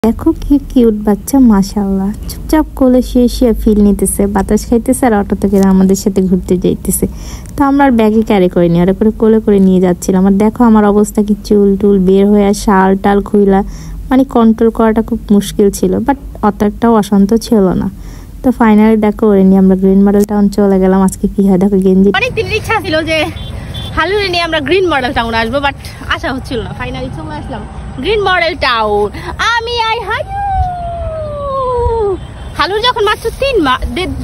দেখো কি কিউট বাচ্চা, মাশাআল্লাহ। চুপচাপ কোলে শুয়ে শুয়ে ফিল নিতেছে, বাতাস খাইতেছে আর অটো থেকে আমাদের সাথে ঘুরতে যাইতেছে। তো আমরা আর ব্যাগে ক্যারি করিনি, ওরা করে কোলে করে নিয়ে যাচ্ছিলাম। আর দেখো আমার অবস্থা কি, চুল টুল বের হয়ে শাল টাল খুইলা, মানে কন্ট্রোল করাটা খুব মুশকিল ছিল, বাট অত একটাও অশান্ত ছিল না। তো ফাইনালি দেখো ওরে নিয়ে আমরা গ্রিন মডেল টাউন চলে গেলাম। আজকে কি হয় দেখো, গেঞ্জি অনেক দিনের ইচ্ছা ছিল যে হালুরে নিয়ে আমরা গ্রিন মডেল টাউন আসবো, বাট আশা হচ্ছিল না। ফাইনালি চলে আসলাম গ্রিন মডেল টাউন। আমি হালুর যখন মাত্র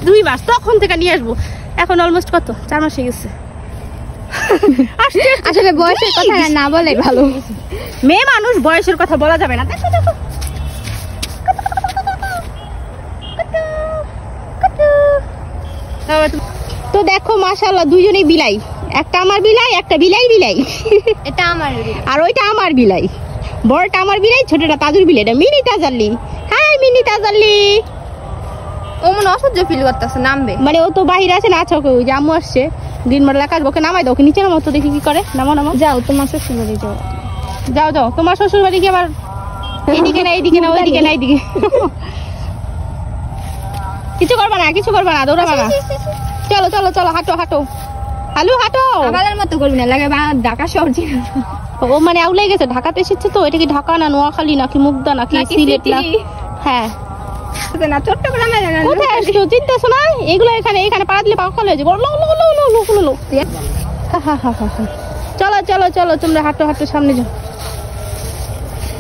2 মাস তখন থেকে নিয়ে আসবো, এখন অলমোস্ট কত 4 মাস হয়ে গেছে। আসলে বয়সের কথা না বলে ভালো, মেয়ে মানুষ বয়সের কথা বলা যাবে না। দেখো দেখো তো দেখো মাশাআল্লাহ, দুইজনেই বিলাই, একটা আমার বিলাই, একটা বিলাই। এটা আমার আর ওইটা আমার বিলাই, বড়টা আমার বিলাই, ছোটটা তাজুর বিলাই। এটা mini Tajalli. Hi mini Tajalli. ও মনে অসহ্য ফিল করতেছে, নামবে মানে ও তো বাহিরে আছে না, আচ্ছা ওকে ওই যে আম্মু আসছে গ্রিন মডেল কাজ, ওকে নামাই দাও, ওকে নিচে নামাও তো, দেখি কি করে। নামো নামো, যাও তোমার শ্বশুর বাড়ি যাও। যাও যাও, তোমার শ্বশুর বাড়ি কি আবার এইদিকে না এইদিকে না ওইদিকে না এইদিকে। কিছু করবা না, কিছু করবা না, দৌড়াবা না। চলো চলো চলো, হাঁটো হাঁটো। হালু হাঁটো। আমাদের মতো করবি না, লাগে ঢাকা শহর। ও মানে আউলাই গেছে, ঢাকাতে এসেছে তো। এটা কি ঢাকা না নোয়াখালী নাকি মুগদা নাকি সিলেট না? হ্যাঁ না, চট্টগ্রামে কোথায় আসছো চিন্তাছো না? এগুলো এখানে এখানে পাড়া দিলে পাখল হয়ে যাবে। চলো চলো চলো, তোমরা হাঁটো হাঁটো, সামনে যাও।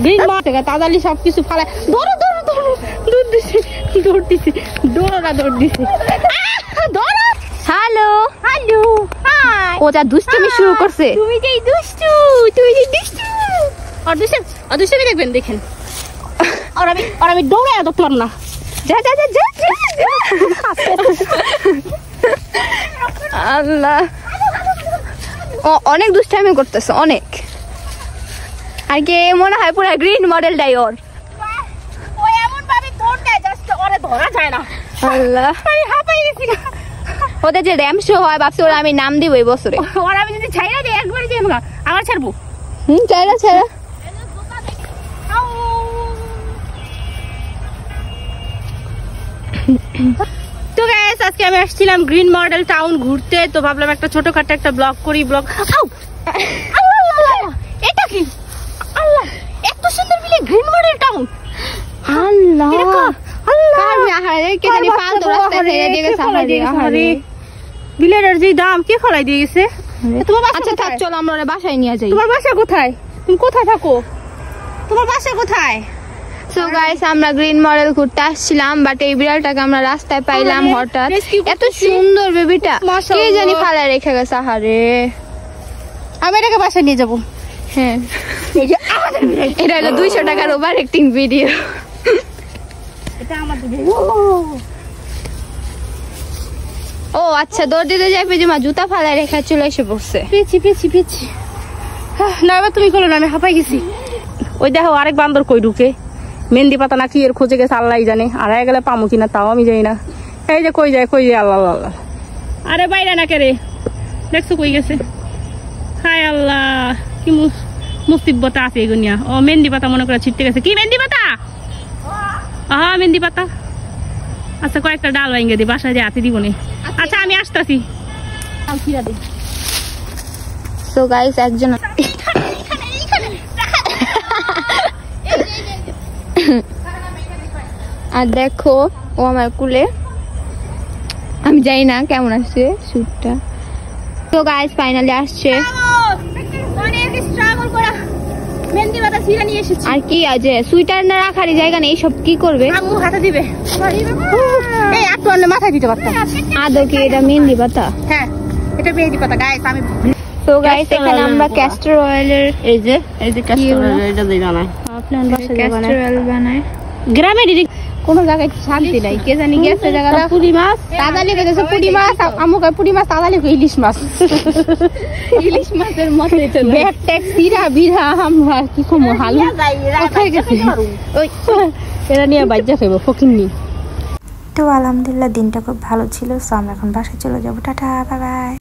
গ্রিন মডেল তাড়াতাড়ি সবকিছু ফালায়। ধরো ধরো ধরো, দৌড় দিছে দৌড় দিছে, দৌড়া দৌড় দিছে। ধরো। Hello hello, high. ও যা দুষ্টুমি শুরু করছে। তুমি যে দুষ্টু, তুমি যে দুষ্টু। অদৃশ্যমি দেখবেন, দেখেন। আর আমি দৌড়ে ধরলাম না। যা যা যা যা যা। আল্লাহ, ও অনেক দুষ্টামি করতেছে, অনেক। আর কি মনে হয় পুরো গ্রিন মডেলটাই ওর। ও এমন ভাবে দৌড় দেয় জাস্ট ওরে ধরা যায় না। আল্লাহ, আমি হাঁপাই গেছি। ওদের যে র্যাম শো হয়, ভাবছি ওরা আমি নাম দিব এই বছরে। ওর আমি যদি ছাইরা দিই একবারে যাই না, আবার ছাড়বো। চাইরা ছাইরা। তো গাইস, আজকে আমি আসছিলাম গ্রিন মডেল টাউন ঘুরতে, তো ভাবলাম একটা ছোটখাটো একটা ব্লগ করি। ব্লগ এটা কি? আল্লাহ, এত সুন্দর বিলে গ্রিন মডেল টাউন। আল্লাহ আল্লাহ, কে জানি পাল তো রাস্তায় ছেড়ে দিয়ে গেছে। আহারে, বিলের যে দাম কে ফলাই দিয়ে গেছে। তোমার বাসা আচ্ছা থাক, কোথায়? চলো আমরা ওরা বাসায় নিয়ে যাই। তোমার বাসা কোথায়? তুমি কোথায় থাকো? তোমার বাসা কোথায়? সো গাইস, আমরা গ্রিন মডেল ঘুরতে আসছিলাম, বাট এই বিড়ালটাকে আমরা রাস্তায় পাইলাম হঠাৎ। এত সুন্দর বেবিটা, কে জানি ফালায় রেখে গেছে। আহারে, আমি এটাকে বাসায় নিয়ে যাবো। হ্যাঁ, এটা হলো 200 টাকার ওভার অ্যাক্টিং ভিডিও। এটা আমাদের। ও আচ্ছা, দৌড় দিতে যাই পেজমা জুতা ফালায় রেখে চলে এসে বসছে। পেয়েছি। না এবার তুমি করো না, আমি হাঁপাই গেছি। ওই দেখো আরেক বান্দর কই ঢুকে, মেহেন্দি পাতা না কি এর খোঁজে গেছে, আল্লাহ জানে। আর গেলে পামো কিনা তাও আমি জানি না। এই যে কই যায় আল্লাহ আল্লাহ। আরে বাইরে না কে রে, দেখছো কই গেছে? হায় আল্লাহ, কি মুসিবত আছে এগুনিয়া। ও মেহেন্দি পাতা মনে করে ছিটতে গেছে। কি মেহেন্দি পাতা? হ্যাঁ মেহেন্দি পাতা। আচ্ছা কয়েকটা ডাল ভেঙে দি, বাসায় যে হাতে দিব নে। আচ্ছা আমি আসতেছি। সো গাইস, একজন আর দেখো ও আমার কুলে, আমি জানি না কেমন আসছে শুটটা। তো গাইস ফাইনালি আসছে। আর কি আছে, সুইটার না রাখারই জায়গা নেই, সব কি করবে? আম্মু হাতে দিবে। এই একটু আনলে মাথায় দিতে পারতাম। আদৌ কি এটা মেহেন্দি পাতা? হ্যাঁ এটা মেহেন্দি পাতা গাইস। আমি তো গাইস, এখানে আমরা ক্যাস্টর অয়েলের এই যে ক্যাস্টর অয়েল এটা দিয়ে বানাই। আপনার বাসায় ক্যাস্টর অয়েল বানায়। গ্রামে কোন জায়গায় শান্তি নাই, কে জানি গেছে জায়গাটা। পুরি মাছ তাজালি কইতেছে, পুরি মাছ। আম্মু কয় পুরি মাছ, তাজালি কই ইলিশ মাছ। ইলিশ মাছের মতো এটা ব্যাগ ট্যাগ সিরা বিরা আমরা কি কমো হালু কোথায় গেছে? ওই এরা নিয়ে বাজ্জা খাইবো ফকিন্নি। তো আলহামদুলিল্লাহ দিনটা খুব ভালো ছিল। সো আমরা এখন বাসায় চলে যাবো। Tata, bye bye.